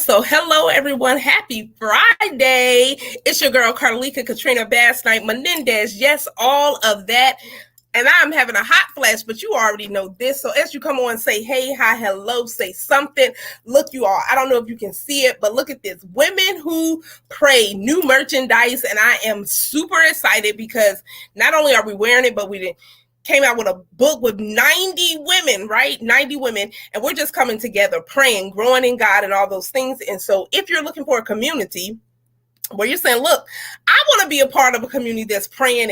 So hello everyone. Happy Friday. It's your girl Carleeka Katrina Basnight-Menendez. Yes, all of that. And I'm having a hot flash, but you already know this. So as you come on, say hey, hi, hello, say something. Look, you all, I don't know if you can see it, but look at this. Women Who Pray, new merchandise. And I am super excited because not only are we wearing it, but we came out with a book with 90 women, right? 90 women. And we're just coming together, praying, growing in God and all those things. And so if you're looking for a community where you're saying, look, I want to be a part of a community that's praying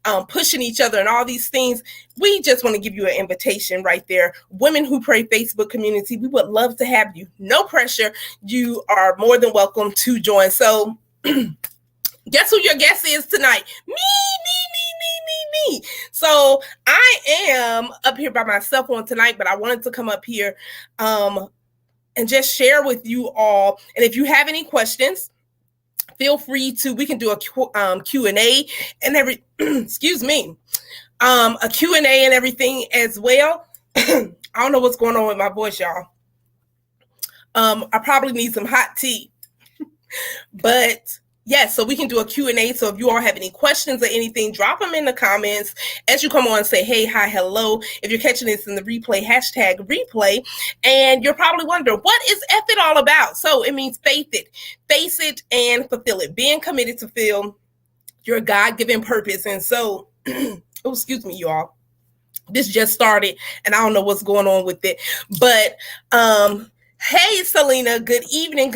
and pushing each other and all these things, we just want to give you an invitation right there. Women Who Pray Facebook community. We would love to have you. No pressure. You are more than welcome to join. So guess who your guest is tonight? Me. So I am up here by myself on tonight, but I wanted to come up here and just share with you all. And if you have any questions, feel free to, we can do a Q&A and excuse me, a Q&A and everything as well. I don't know what's going on with my voice, y'all. I probably need some hot tea, but yes, so we can do a Q&A. So if you all have any questions or anything, drop them in the comments as you come on and say, hey, hi, hello. If you're catching this in the replay, hashtag replay. And you're probably wondering, what is F it all about? So it means face it and fulfill it. Being committed to fulfill your God-given purpose. And so, oh, excuse me, you all. This just started and I don't know what's going on with it. But, hey, Selena, good evening.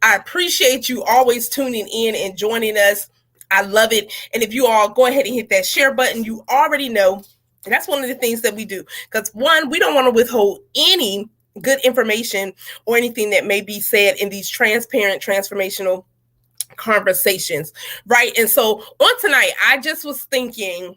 I appreciate you always tuning in and joining us. I love it. And if you all go ahead and hit that share button, you already know that's one of the things that we do. Because one, we don't want to withhold any good information or anything that may be said in these transparent, transformational conversations, right? And so on tonight, I just was thinking,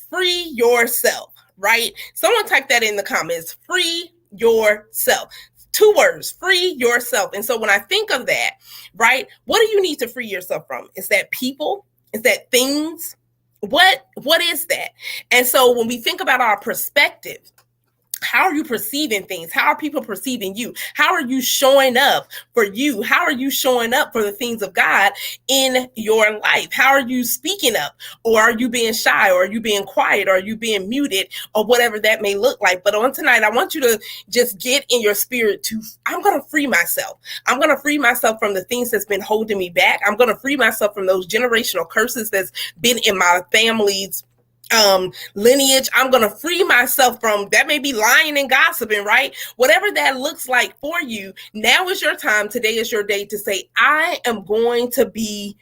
free yourself, right? Someone type that in the comments, free yourself. 2 words, free yourself. And so when I think of that, right, what do you need to free yourself from? Is that people? Is that things? What is that? And so when we think about our perspective, how are you perceiving things? How are people perceiving you? How are you showing up for you? How are you showing up for the things of God in your life? How are you speaking up? Or are you being shy? Or are you being quiet? Or are you being muted? Or whatever that may look like. But on tonight, I want you to just get in your spirit to, I'm going to free myself. I'm going to free myself from the things that's been holding me back. I'm going to free myself from those generational curses that's been in my family's lineage. I'm going to free myself from that. May be lying and gossiping, right? Whatever that looks like for you. Now is your time. Today is your day to say, I am going to be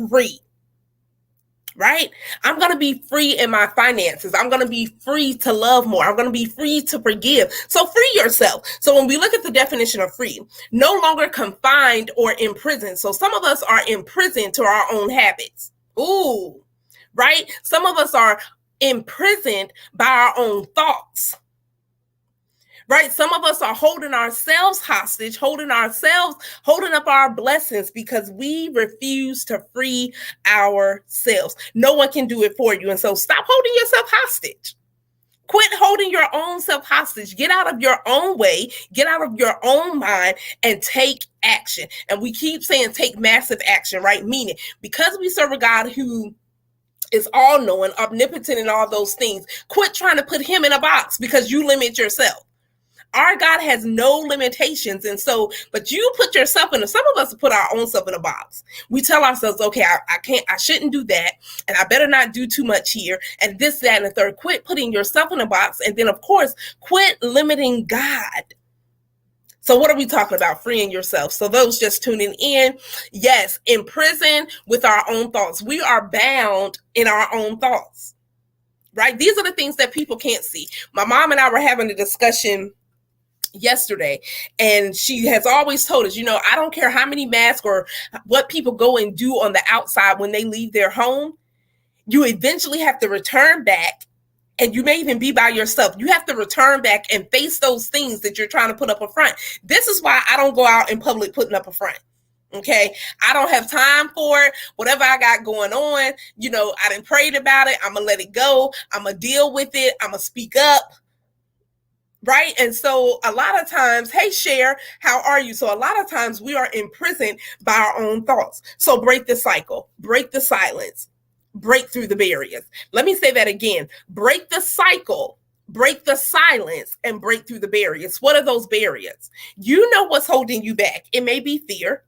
free, right? I'm going to be free in my finances. I'm going to be free to love more. I'm going to be free to forgive. So free yourself. So when we look at the definition of free, no longer confined or imprisoned. So some of us are imprisoned to our own habits. Ooh, right? Some of us are imprisoned by our own thoughts, right? Some of us are holding ourselves hostage, holding up our blessings because we refuse to free ourselves. No one can do it for you. And so stop holding yourself hostage. Quit holding your own self hostage. Get out of your own way, get out of your own mind and take action. And we keep saying take massive action, right? Meaning because we serve a God who is all knowing, omnipotent, and all those things. Quit trying to put him in a box because you limit yourself. Our God has no limitations. And so, but you put yourself in some of us put our own self in a box. We tell ourselves, okay, I shouldn't do that. And I better not do too much here. And this, that, and the third. Quit putting yourself in a box. And then of course, quit limiting God. So what are we talking about? Freeing yourself. So those just tuning in, yes, in prison with our own thoughts. We are bound in our own thoughts, right? These are the things that people can't see. My mom and I were having a discussion yesterday, and she has always told us, I don't care how many masks or what people go and do on the outside when they leave their home, you eventually have to return back. And you may even be by yourself. You have to return back and face those things that you're trying to put up a front. This is why I don't go out in public putting up a front. Okay. I don't have time for it. Whatever I got going on, I done prayed about it. I'm going to let it go. I'm going to deal with it. I'm going to speak up. right? And so a lot of times, hey, Cher, how are you? So a lot of times we are imprisoned by our own thoughts. So break the cycle, break the silence, break through the barriers. Let me say that again. Break the cycle, break the silence, and break through the barriers. What are those barriers? You know what's holding you back. It may be fear.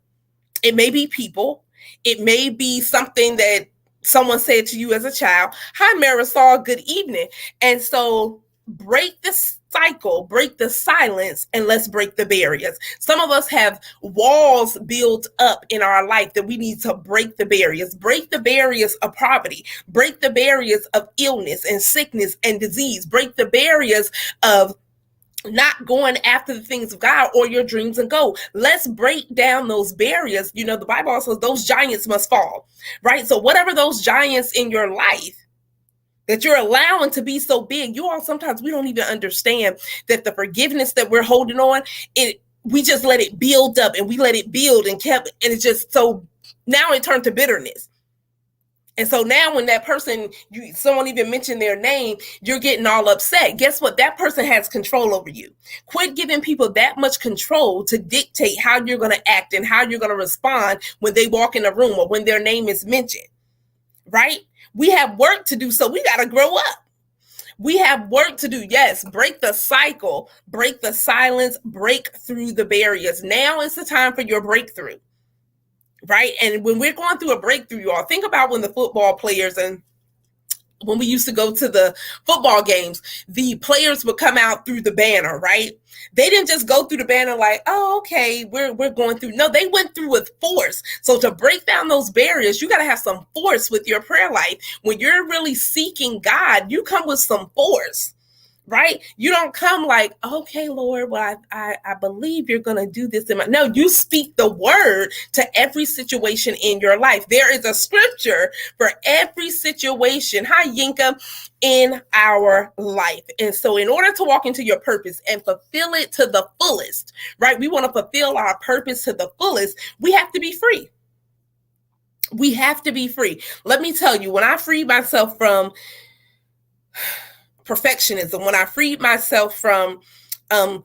It may be people. It may be something that someone said to you as a child. Hi, Marisol, good evening. And so break the cycle, break the silence, and let's break the barriers. Some of us have walls built up in our life that we need to break the barriers of poverty, break the barriers of illness and sickness and disease, break the barriers of not going after the things of God or your dreams and goals. Let's break down those barriers. You know, the Bible also says those giants must fall, right? So whatever those giants in your life that you're allowing to be so big, you all, sometimes we don't even understand that the forgiveness that we're holding on, we just let it build up and we let it build and kept, and it's just so now it turned to bitterness. And so now when that person, someone even mentioned their name, you're getting all upset. Guess what? That person has control over you. Quit giving people that much control to dictate how you're going to act and how you're going to respond when they walk in a room or when their name is mentioned, right? We have work to do, so we got to grow up. We have work to do. Yes, break the cycle, break the silence, break through the barriers. Now is the time for your breakthrough. Right. And when we're going through a breakthrough, y'all, think about when the football players, and when we used to go to the football games, the players would come out through the banner, right? They didn't just go through the banner like, oh, okay, we're going through. No, they went through with force. So to break down those barriers, you got to have some force with your prayer life. When you're really seeking God, you come with some force. Right? You don't come like, okay, Lord, well, I believe you're going to do this. No, you speak the word to every situation in your life. There is a scripture for every situation. Hi, Yinka, in our life. And so in order to walk into your purpose and fulfill it to the fullest, right? We want to fulfill our purpose to the fullest. We have to be free. We have to be free. Let me tell you, when I freed myself from perfectionism, when I freed myself from, and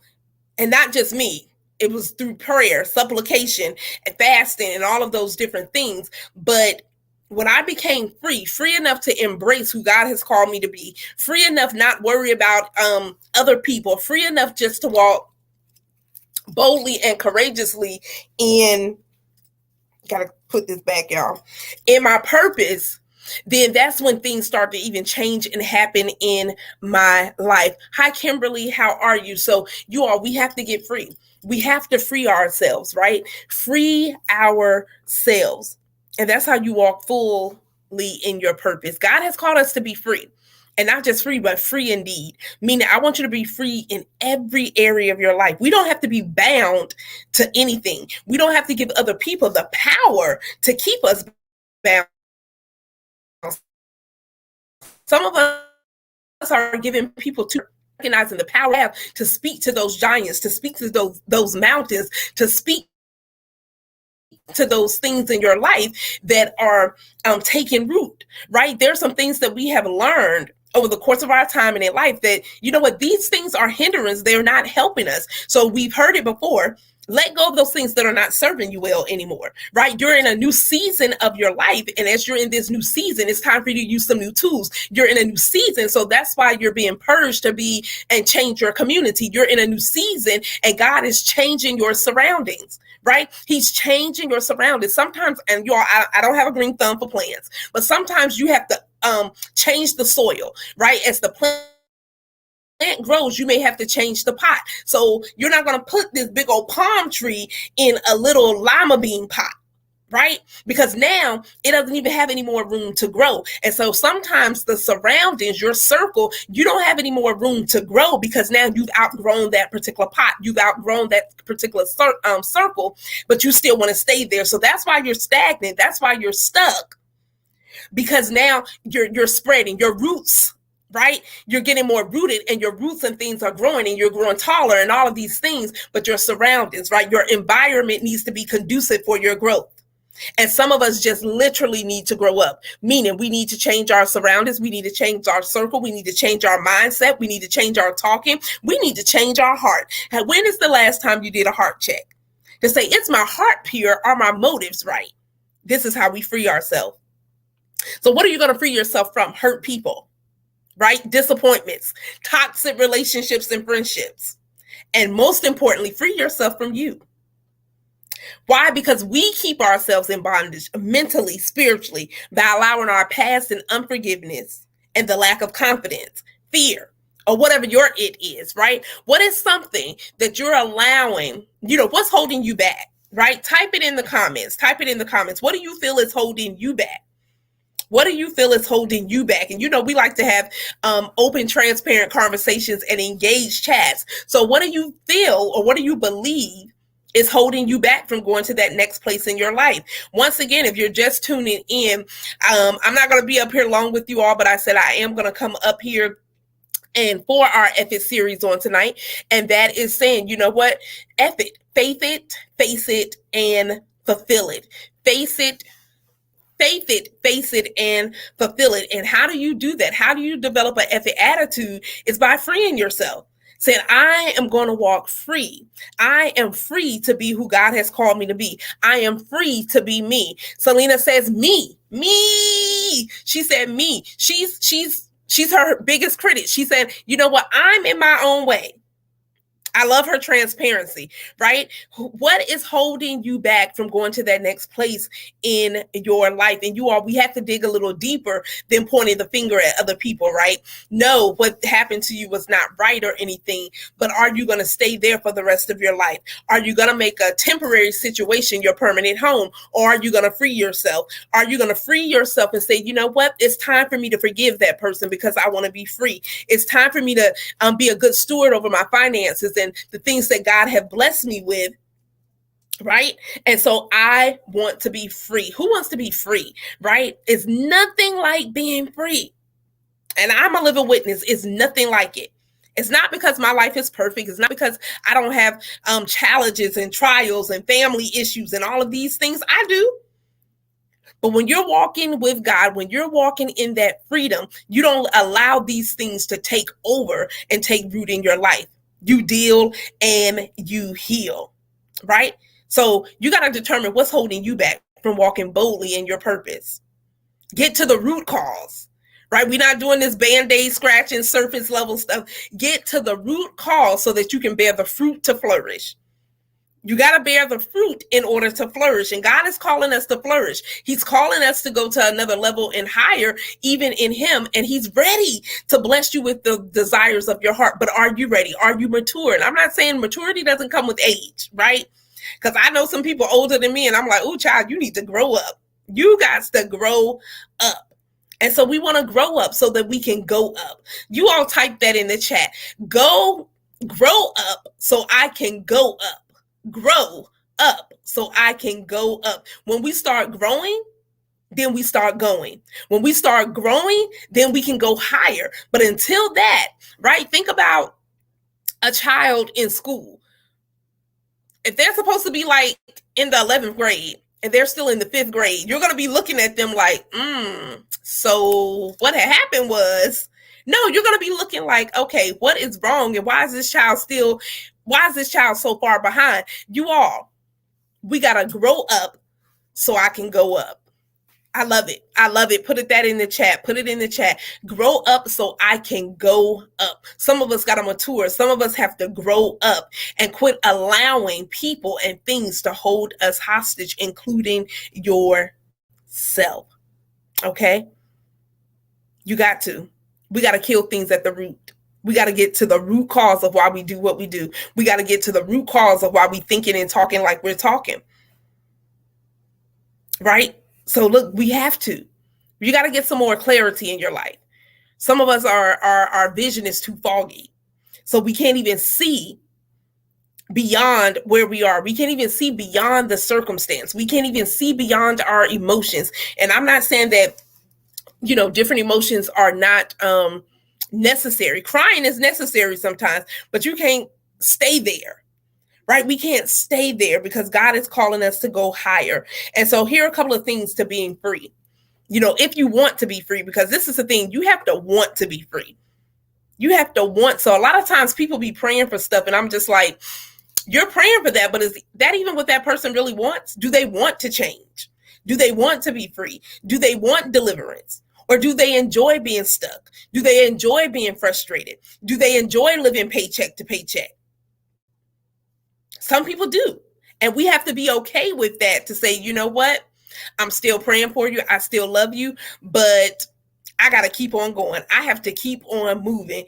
not just me, it was through prayer, supplication, and fasting, and all of those different things. But when I became free enough to embrace who God has called me to be, free enough not worry about other people, free enough just to walk boldly and courageously in, gotta put this back, y'all, in my purpose, then that's when things start to even change and happen in my life. Hi, Kimberly, how are you? So you all, we have to get free. We have to free ourselves, right? Free ourselves. And that's how you walk fully in your purpose. God has called us to be free. And not just free, but free indeed. Meaning, I want you to be free in every area of your life. We don't have to be bound to anything. We don't have to give other people the power to keep us bound. Some of us are giving people to recognizing the power have to speak to those giants, to speak to those mountains, to speak to those things in your life that are taking root, right? There's some things that we have learned over the course of our time in life that, you know what, these things are hindrance. They're not helping us. So we've heard it before. Let go of those things that are not serving you well anymore, right? You're in a new season of your life. And as you're in this new season, it's time for you to use some new tools. You're in a new season. So that's why you're being purged to be and change your community. You're in a new season and God is changing your surroundings, right? He's changing your surroundings. Sometimes, and y'all, I don't have a green thumb for plants, but sometimes you have to change the soil, right? As the plant grows, you may have to change the pot. So you're not going to put this big old palm tree in a little lima bean pot, right? Because now it doesn't even have any more room to grow. And so sometimes the surroundings, your circle, you don't have any more room to grow because now you've outgrown that particular pot. You've outgrown that particular circle, but you still want to stay there. So that's why you're stagnant. That's why you're stuck. Because now you're spreading your roots, right? You're getting more rooted and your roots and things are growing and you're growing taller and all of these things, but your surroundings, right? Your environment needs to be conducive for your growth. And some of us just literally need to grow up, meaning we need to change our surroundings. We need to change our circle. We need to change our mindset. We need to change our talking. We need to change our heart. And when is the last time you did a heart check to say, is my heart pure? Are my motives right? This is how we free ourselves. So what are you going to free yourself from? Hurt people, right? Disappointments, toxic relationships and friendships. And most importantly, free yourself from you. Why? Because we keep ourselves in bondage mentally, spiritually, by allowing our past and unforgiveness and the lack of confidence, fear, or whatever your it is, right? What is something that you're allowing, what's holding you back, right? Type it in the comments. What do you feel is holding you back? What do you feel is holding you back? And we like to have open, transparent conversations and engaged chats. So what do you feel or what do you believe is holding you back from going to that next place in your life? Once again, if you're just tuning in, I'm not going to be up here long with you all, but I said I am going to come up here and for our F It series on tonight. And that is saying, you know what? F it, faith it, face it, and fulfill it. Face it, face it, and fulfill it. And how do you do that? How do you develop an F it attitude? Is by freeing yourself. Saying, I am going to walk free. I am free to be who God has called me to be. I am free to be me. Selena says, me. She said, me. She's her biggest critic. She said, you know what? I'm in my own way. I love her transparency, right? What is holding you back from going to that next place in your life? And we have to dig a little deeper than pointing the finger at other people, right? No, what happened to you was not right or anything, but are you going to stay there for the rest of your life? Are you going to make a temporary situation your permanent home? Or are you going to free yourself? Are you going to free yourself and say, you know what? It's time for me to forgive that person because I want to be free. It's time for me to be a good steward over my finances and the things that God have blessed me with, right? And so I want to be free. Who wants to be free, right? It's nothing like being free. And I'm a living witness. It's nothing like it. It's not because my life is perfect. It's not because I don't have challenges and trials and family issues and all of these things. I do. But when you're walking with God, when you're walking in that freedom, you don't allow these things to take over and take root in your life. You deal and you heal, right? So you got to determine what's holding you back from walking boldly in your purpose. Get to the root cause, right? We're not doing this Band-Aid scratching surface level stuff. Get to the root cause so that you can bear the fruit to flourish. You got to bear the fruit in order to flourish. And God is calling us to flourish. He's calling us to go to another level and higher, even in him. And he's ready to bless you with the desires of your heart. But are you ready? Are you mature? And I'm not saying maturity doesn't come with age, right? Because I know some people older than me and I'm like, oh, child, you need to grow up. You got to grow up. And so we want to grow up so that we can go up. You all type that in the chat. Grow up so I can go up. Grow up so I can go up. When we start growing, then we start going. When we start growing, then we can go higher. But until that, right? Think about a child in school. If they're supposed to be like in the 11th grade and they're still in the 5th grade, you're going to be looking at them like, so what had happened was, no, you're going to be looking like, okay, what is wrong? And why is this child so far behind? We got to grow up so I can go up. I love it. Put that in the chat. Grow up so I can go up. Some of us got to mature. Some of us have to grow up and quit allowing people and things to hold us hostage, including yourself. Okay? We got to kill things at the root. We got to get to the root cause of why we do what we do. We got to get to the root cause of why we thinking and talking like we're talking. Right? So look, we have to. You got to get some more clarity in your life. Some of us our vision is too foggy. So we can't even see beyond where we are. We can't even see beyond the circumstance. We can't even see beyond our emotions. And I'm not saying that, different emotions are not necessary. Crying is necessary sometimes, but you can't stay there, right? We can't stay there because God is calling us to go higher. And so here are a couple of things to being free. If you want to be free, because this is the thing, you have to want to be free. You have to want. So a lot of times people be praying for stuff and I'm just like, you're praying for that, but is that even what that person really wants? Do they want to change? Do they want to be free? Do they want deliverance? Or do they enjoy being stuck? Do they enjoy being frustrated? Do they enjoy living paycheck to paycheck? Some people do. And we have to be okay with that, to say, you know what? I'm still praying for you. I still love you, but I got to keep on going. I have to keep on moving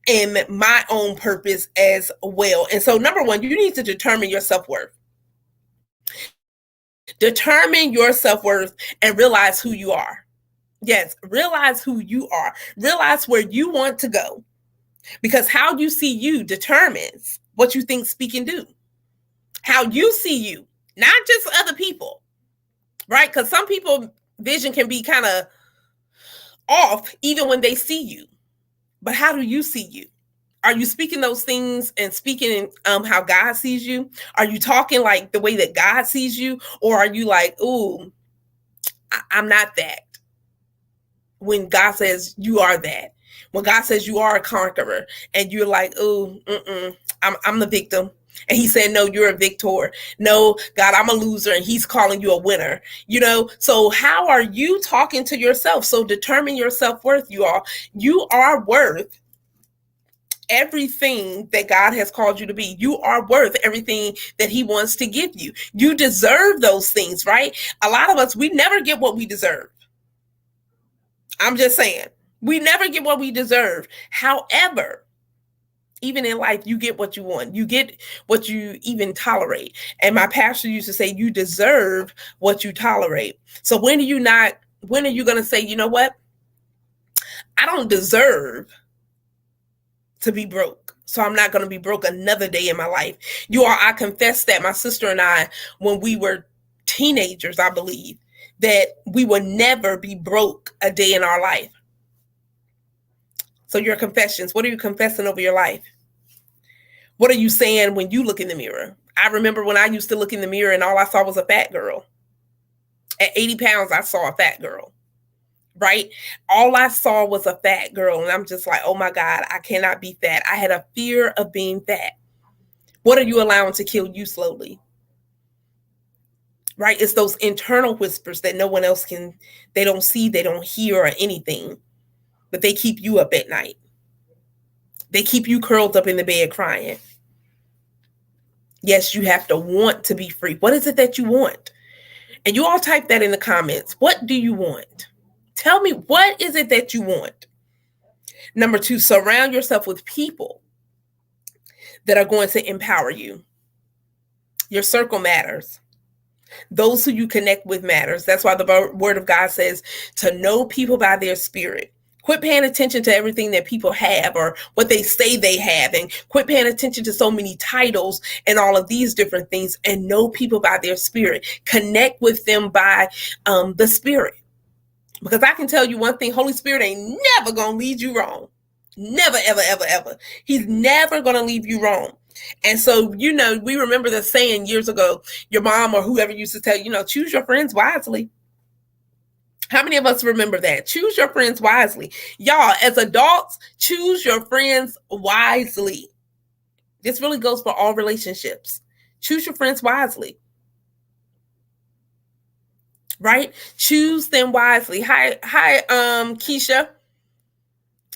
in my own purpose as well. And so, number one, you need to determine your self-worth. Determine your self-worth and realize who you are. Yes, realize who you are. Realize where you want to go. Because how you see you determines what you think speak and do. How you see you, not just other people, right? Because some people vision can be kind of off even when they see you. But how do you see you? Are you speaking those things and speaking how God sees you? Are you talking like the way that God sees you? Or are you like, ooh, I'm not that? When God says you are that. When God says you are a conqueror and you're like, ooh, I'm the victim. And he said, no, you're a victor. No, God, I'm a loser. And he's calling you a winner. So how are you talking to yourself? So determine your self-worth, you all. You are worth everything that God has called you to be. You are worth everything that he wants to give you. You deserve those things, right? A lot of us, we never get what we deserve. I'm just saying, we never get what we deserve. However, even in life, you get what you want. You get what you even tolerate. And my pastor used to say, you deserve what you tolerate. So when are you going to say, you know what? I don't deserve to be broke. So I'm not going to be broke another day in my life. I confess that my sister and I, when we were teenagers, I believe, that we would never be broke a day in our life. So your confessions, what are you confessing over your life? What are you saying when you look in the mirror? I remember when I used to look in the mirror and all I saw was a fat girl. At 80 pounds, I saw a fat girl, right? All I saw was a fat girl. And I'm just like, oh my God, I cannot be fat. I had a fear of being fat. What are you allowing to kill you slowly? Right? It's those internal whispers that no one else they don't see, they don't hear or anything. But they keep you up at night. They keep you curled up in the bed crying. Yes, you have to want to be free. What is it that you want? And you all type that in the comments. What do you want? Tell me, what is it that you want? Number two, surround yourself with people that are going to empower you. Your circle matters. Those who you connect with matters. That's why the word of God says to know people by their spirit. Quit paying attention to everything that people have or what they say they have, and quit paying attention to so many titles and all of these different things, and know people by their spirit. Connect with them by the spirit. Because I can tell you one thing, Holy Spirit ain't never going to lead you wrong. Never, ever, ever, ever. He's never going to leave you wrong. And so, we remember the saying years ago, your mom or whoever used to tell you, choose your friends wisely. How many of us remember that? Choose your friends wisely. Y'all, as adults, choose your friends wisely. This really goes for all relationships. Choose your friends wisely. Right? Choose them wisely. Hi, Keisha.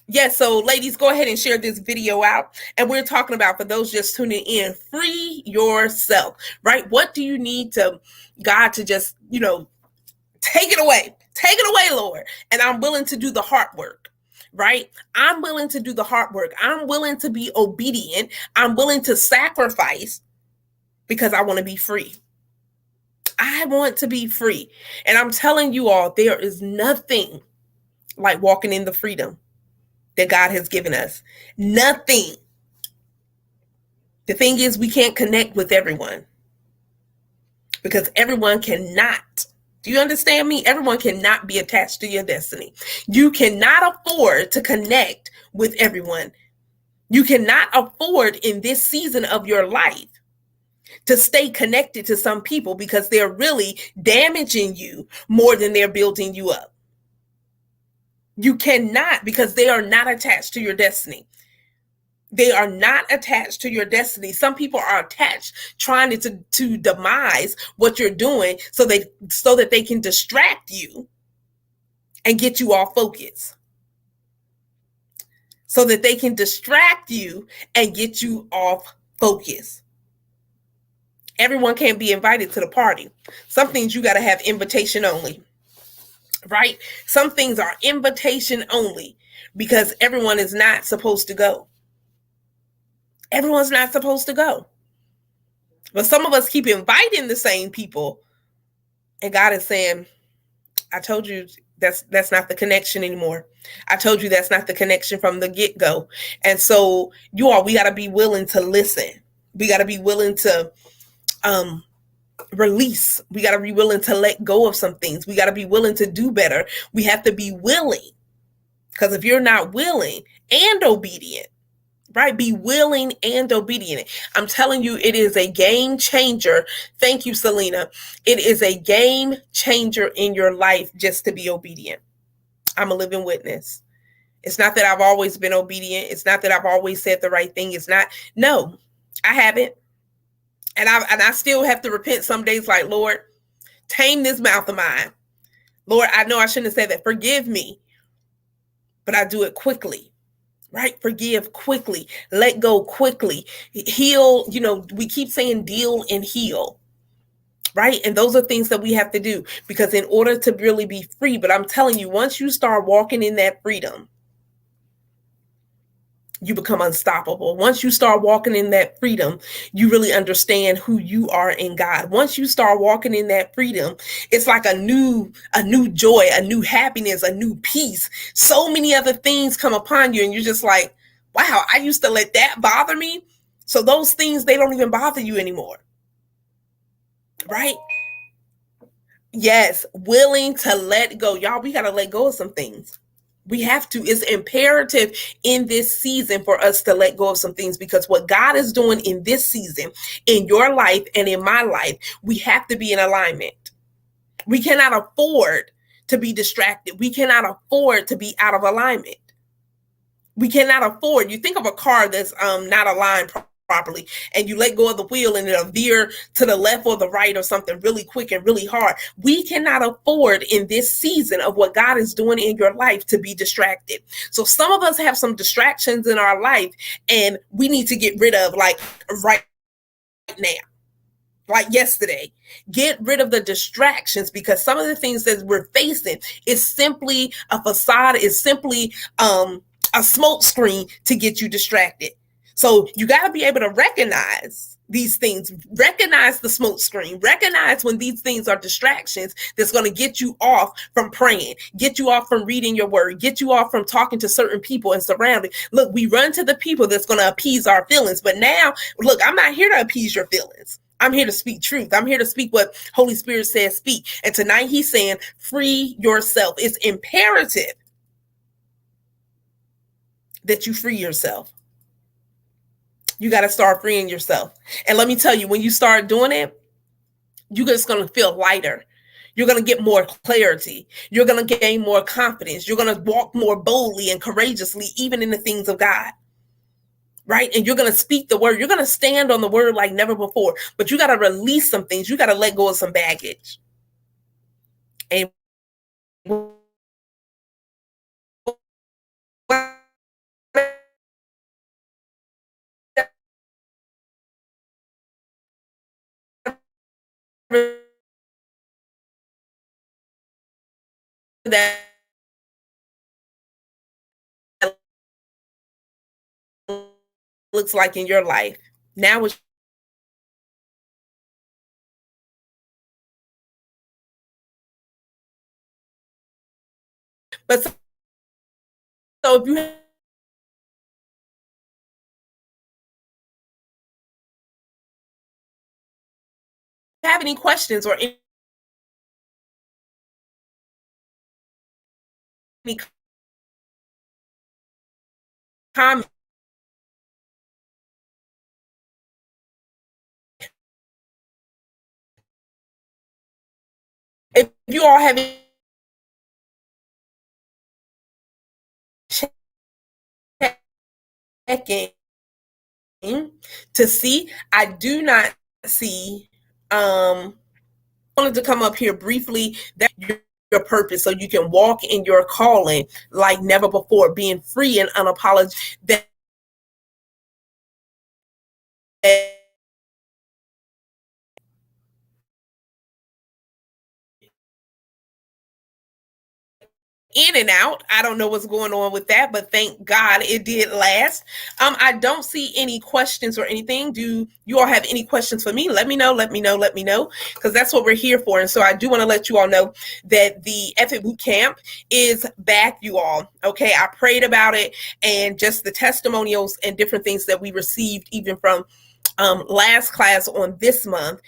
Yes, so ladies, go ahead and share this video out. And we're talking about, for those just tuning in, free yourself, right? What do you need God to just, take it away. Take it away, Lord. And I'm willing to do the hard work, right? I'm willing to do the hard work. I'm willing to be obedient. I'm willing to sacrifice because I want to be free. I want to be free. And I'm telling you all, there is nothing like walking in the freedom that God has given us. Nothing. The thing is, we can't connect with everyone because everyone cannot. Do you understand me? Everyone cannot be attached to your destiny. You cannot afford to connect with everyone. You cannot afford in this season of your life to stay connected to some people because they're really damaging you more than they're building you up. You cannot, because they are not attached to your destiny. They are not attached to your destiny. Some people are attached, trying to demise what you're doing so that they can distract you and get you off focus. So that they can distract you and get you off focus. Everyone can't be invited to the party. Some things you got to have invitation only, right? Some things are invitation only because everyone is not supposed to go. Everyone's not supposed to go. But some of us keep inviting the same people, and God is saying, I told you that's not the connection anymore. I told you that's not the connection from the get-go. And so we got to be willing to listen. We got to be willing to release. We got to be willing to let go of some things. We got to be willing to do better. We have to be willing, because if you're not willing and obedient, right? Be willing and obedient. I'm telling you, it is a game changer. Thank you, Selena. It is a game changer in your life just to be obedient. I'm a living witness. It's not that I've always been obedient. It's not that I've always said the right thing. It's not. No, I haven't. And I still have to repent some days, like, Lord, tame this mouth of mine. Lord, I know I shouldn't have said that. Forgive me. But I do it quickly. Right? Forgive quickly. Let go quickly. Heal. We keep saying deal and heal. Right? And those are things that we have to do, because in order to really be free, but I'm telling you, once you start walking in that freedom, you become unstoppable. Once you start walking in that freedom, you really understand who you are in God. Once you start walking in that freedom, it's like a new joy, a new happiness, a new peace. So many other things come upon you, and you're just like, wow, I used to let that bother me. So those things, they don't even bother you anymore. Right? Yes, willing to let go. Y'all, we got to let go of some things. We have to. It's imperative in this season for us to let go of some things, because what God is doing in this season, in your life and in my life, we have to be in alignment. We cannot afford to be distracted. We cannot afford to be out of alignment. We cannot afford. You think of a car that's not aligned properly, and you let go of the wheel and it'll veer to the left or the right or something really quick and really hard. We cannot afford in this season of what God is doing in your life to be distracted. So some of us have some distractions in our life, and we need to get rid of, like, right now. Like yesterday. Get rid of the distractions, because some of the things that we're facing is simply a facade, is simply a smoke screen to get you distracted. So you got to be able to recognize these things, recognize the smoke screen, recognize when these things are distractions that's going to get you off from praying, get you off from reading your word, get you off from talking to certain people and surrounding. Look, we run to the people that's going to appease our feelings. But now, look, I'm not here to appease your feelings. I'm here to speak truth. I'm here to speak what Holy Spirit says speak. And tonight he's saying, free yourself. It's imperative that you free yourself. You got to start freeing yourself. And let me tell you, when you start doing it, you're just going to feel lighter. You're going to get more clarity. You're going to gain more confidence. You're going to walk more boldly and courageously, even in the things of God. Right? And you're going to speak the word. You're going to stand on the word like never before. But you got to release some things. You got to let go of some baggage. And that looks like in your life. Now it's but so if you have any questions or any comments, you all have checking to see, I do not see. I wanted to come up here briefly that your purpose, so you can walk in your calling like never before, being free and unapologetic. That in and out. I don't know what's going on with that, but thank God it did last. I don't see any questions or anything. Do you all have any questions for me? Let me know, because that's what we're here for. And so I do want to let you all know that the Effort Boot Camp is back, you all. Okay, I prayed about it, and just the testimonials and different things that we received even from last class on this month,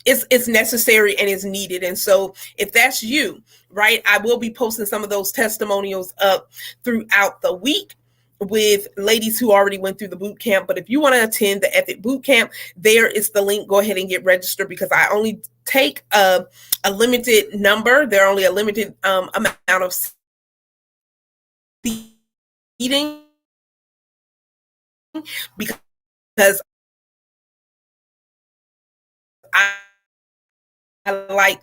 it's necessary and is needed. And so if that's you, right, I will be posting some of those testimonials up throughout the week with ladies who already went through the boot camp. But if you want to attend the Epic Boot Camp, there is the link. Go ahead and get registered, because I only take a limited number. There are only a limited amount of seating, because I like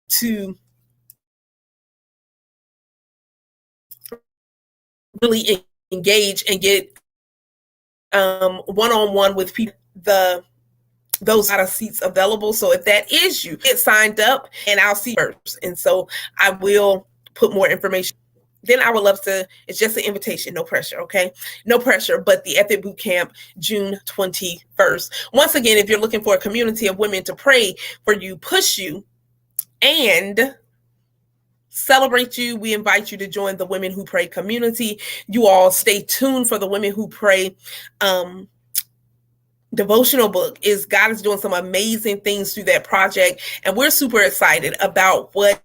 to really engage and get one-on-one with people, those out of seats available. So if that is you, get signed up and I'll see first. And so I will put more information. Then I would love to, it's just an invitation, no pressure, okay? No pressure, but the Epic Boot Camp, June 21st. Once again, if you're looking for a community of women to pray for you, push you, and celebrate you, we invite you to join the Women Who Pray community. You all stay tuned for the Women Who Pray devotional book. God is doing some amazing things through that project, and we're super excited about what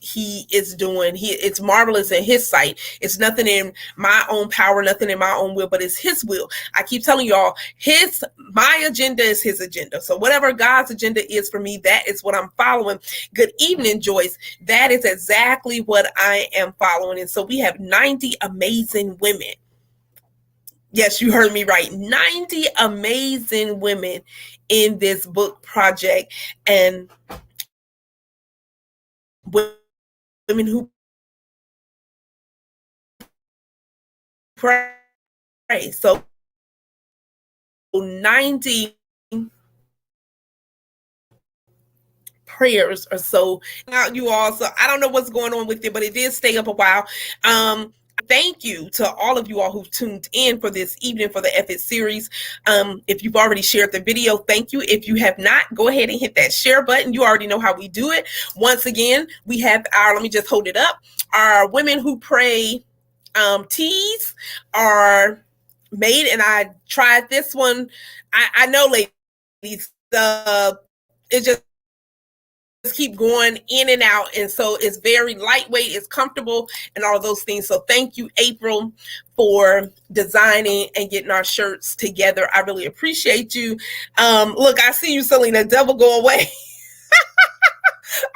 he is doing. It's marvelous in his sight. It's nothing in my own power, nothing in my own will, but it's his will. I keep telling y'all, my agenda is his agenda. So whatever God's agenda is for me, that is what I'm following. Good evening, Joyce. That is exactly what I am following. And so we have 90 amazing women. Yes, you heard me right. 90 amazing women in this book project, and women who pray. So 90 prayers or so out, you all. So I don't know what's going on with it, but it did stay up a while. Thank you to all of you all who've tuned in for this evening for the Effort series. If you've already shared the video, thank you. If you have not, go ahead and hit that share button. You already know how we do it. Once again, we have let me just hold it up. Our Women Who Pray teas are made, and I tried this one. I know, ladies, it just keep going in and out, and so it's very lightweight, it's comfortable, and all of those things. So thank you, April, for designing and getting our shirts together. I really appreciate you. Look, I see you, Selena. Devil, go away.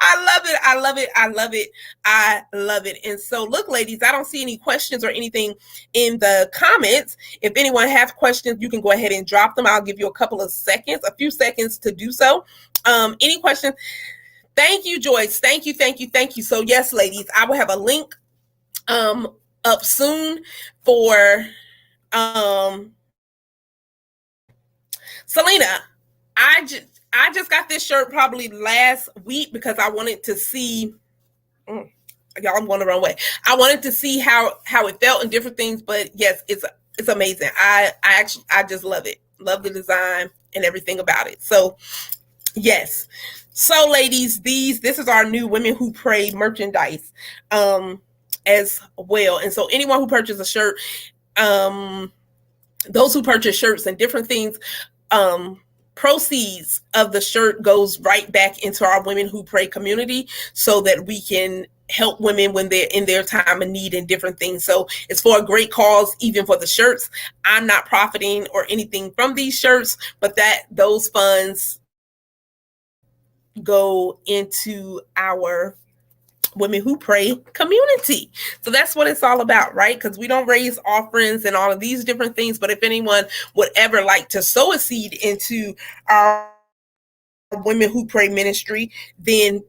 I love it. I love it. I love it. I love it. And so, look, ladies, I don't see any questions or anything in the comments. If anyone has questions, you can go ahead and drop them. I'll give you a few seconds to do so. Any questions? Thank you, Joyce. Thank you. So yes, ladies, I will have a link up soon for Selena. I just got this shirt probably last week because I wanted to see. Y'all, I'm going the wrong way. I wanted to see how it felt and different things, but yes, it's amazing. I just love it. Love the design and everything about it. So yes. So ladies, this is our new Women Who Pray merchandise as well. And so anyone who purchases a shirt, those who purchase shirts and different things, proceeds of the shirt goes right back into our Women Who Pray community, so that we can help women when they're in their time of need and different things. So it's for a great cause, even for the shirts. I'm not profiting or anything from these shirts, but those funds go into our Women Who Pray community. So that's what it's all about, right? Because we don't raise offerings and all of these different things. But if anyone would ever like to sow a seed into our Women Who Pray ministry, then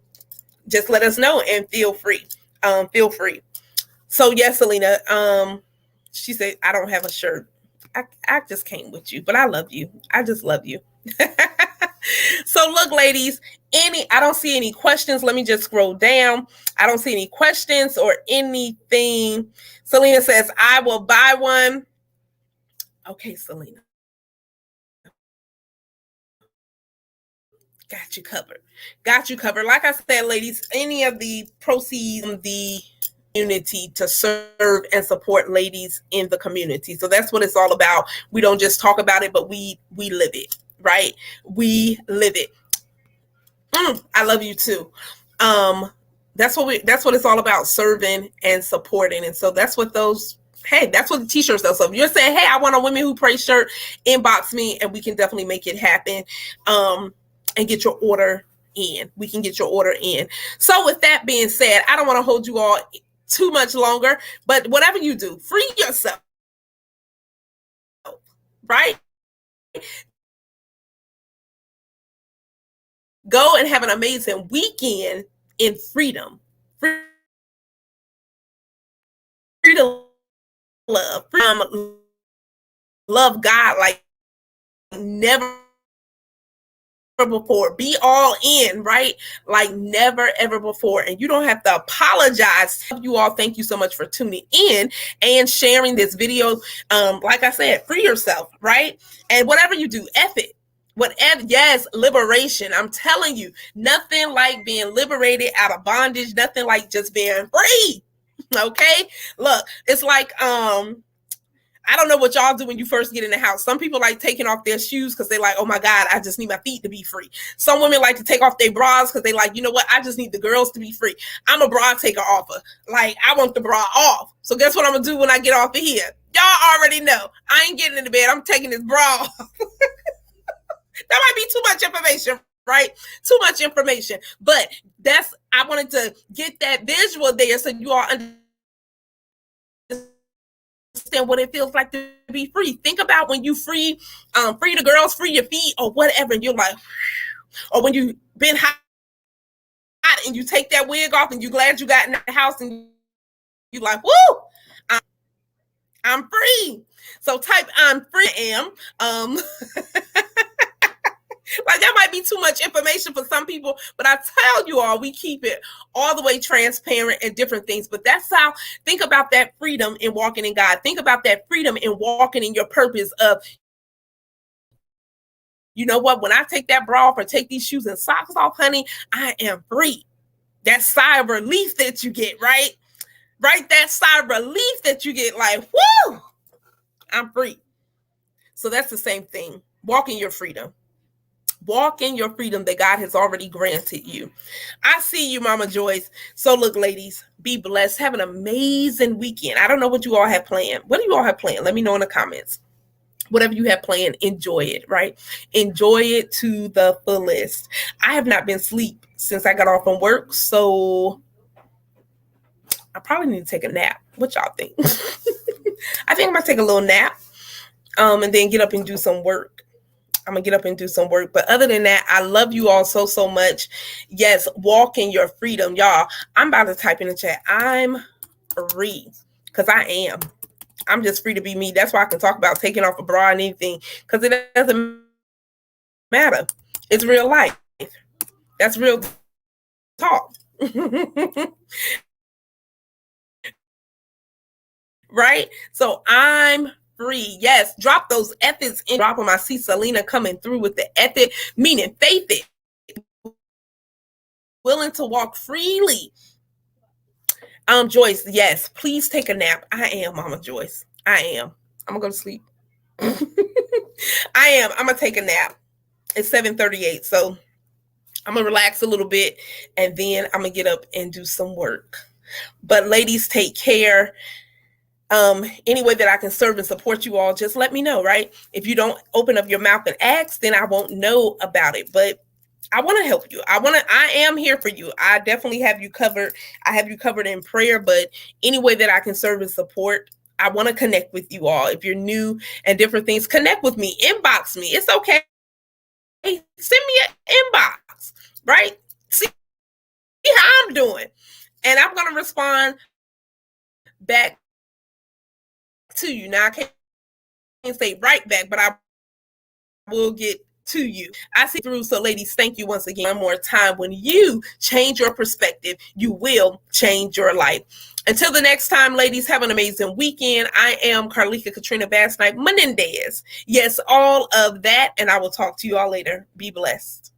just let us know and feel free. Feel free. So yes, Selena. She said, I don't have a shirt. I just came with you, but I love you. I just love you. So look, ladies, I don't see any questions. Let me just scroll down. I don't see any questions or anything. Selena says, I will buy one. Okay, Selena. Got you covered. Got you covered. Like I said, ladies, any of the proceeds from the community to serve and support ladies in the community. So that's what it's all about. We don't just talk about it, but we live it, right? We live it. I love you too. That's what it's all about, serving and supporting. And so that's what that's what the t-shirts are. So if you're saying, hey, I want a Women Who Pray shirt, inbox me and we can definitely make it happen. And get your order in. We can get your order in. So with that being said, I don't want to hold you all too much longer, but whatever you do, free yourself, right? Go and have an amazing weekend in freedom. Free to love. Love God like never before. Be all in, right? Like never ever before. And you don't have to apologize. You all, thank you so much for tuning in and sharing this video. Like I said, free yourself, right? And whatever you do, F it. Whatever, yes, liberation. I'm telling you, nothing like being liberated out of bondage, nothing like just being free. Okay? Look, it's like I don't know what y'all do when you first get in the house. Some people like taking off their shoes because they're like, oh my God, I just need my feet to be free. Some women like to take off their bras because they like, you know what? I just need the girls to be free. I'm a bra taker offer. Like, I want the bra off. So guess what I'm going to do when I get off of here? Y'all already know. I ain't getting in the bed. I'm taking this bra off. That might be too much information, right? Too much information. But I wanted to get that visual there so you all understand what it feels like to be free. Think about when you free the girls, free your feet or whatever, and you're like, or when you've been hot and you take that wig off and you're glad you got in the house and you're like, woo, I'm free. So type I'm free am. Like that might be too much information for some people, but I tell you all, we keep it all the way transparent and different things. But that's how, think about that freedom in walking in God. Think about that freedom in walking in your purpose of, you know what, when I take that bra off or take these shoes and socks off, honey, I am free. That sigh of relief that you get, right? Right? That sigh of relief that you get, like, whoo, I'm free. So that's the same thing. Walk in your freedom. Walk in your freedom that God has already granted you. I see you, Mama Joyce. So look, ladies, be blessed. Have an amazing weekend. I don't know what you all have planned. What do you all have planned? Let me know in the comments. Whatever you have planned, enjoy it, right? Enjoy it to the fullest. I have not been asleep since I got off from work, so I probably need to take a nap. What y'all think? I think I'm gonna take a little nap, and then get up and do some work. I'm going to get up and do some work. But other than that, I love you all so, so much. Yes, walk in your freedom. Y'all, I'm about to type in the chat. I'm free because I am. I'm just free to be me. That's why I can talk about taking off a bra and anything because it doesn't matter. It's real life. That's real talk. Right? So I'm free. Yes, drop those ethics in. Drop them. I see Selena coming through with the ethic, meaning faith it. Willing to walk freely. Joyce, yes, please take a nap. I am, Mama Joyce. I am. I'm gonna go to sleep. I am. I'm gonna take a nap. It's 7:38, so I'm gonna relax a little bit and then I'm gonna get up and do some work. But ladies, take care. Any way that I can serve and support you all, just let me know, right? If you don't open up your mouth and ask, then I won't know about it. But I want to help you. I am here for you. I definitely have you covered. I have you covered in prayer, but any way that I can serve and support, I want to connect with you all. If you're new and different things, connect with me, inbox me. It's okay. Send me an inbox, right? See how I'm doing. And I'm going to respond back to you. Now, I can't say right back, but I will get to you. I see through. So, ladies, thank you once again one more time. When you change your perspective, you will change your life. Until the next time, ladies, have an amazing weekend. I am Carleeka Katrina Basnight-Menendez. Yes, all of that. And I will talk to you all later. Be blessed.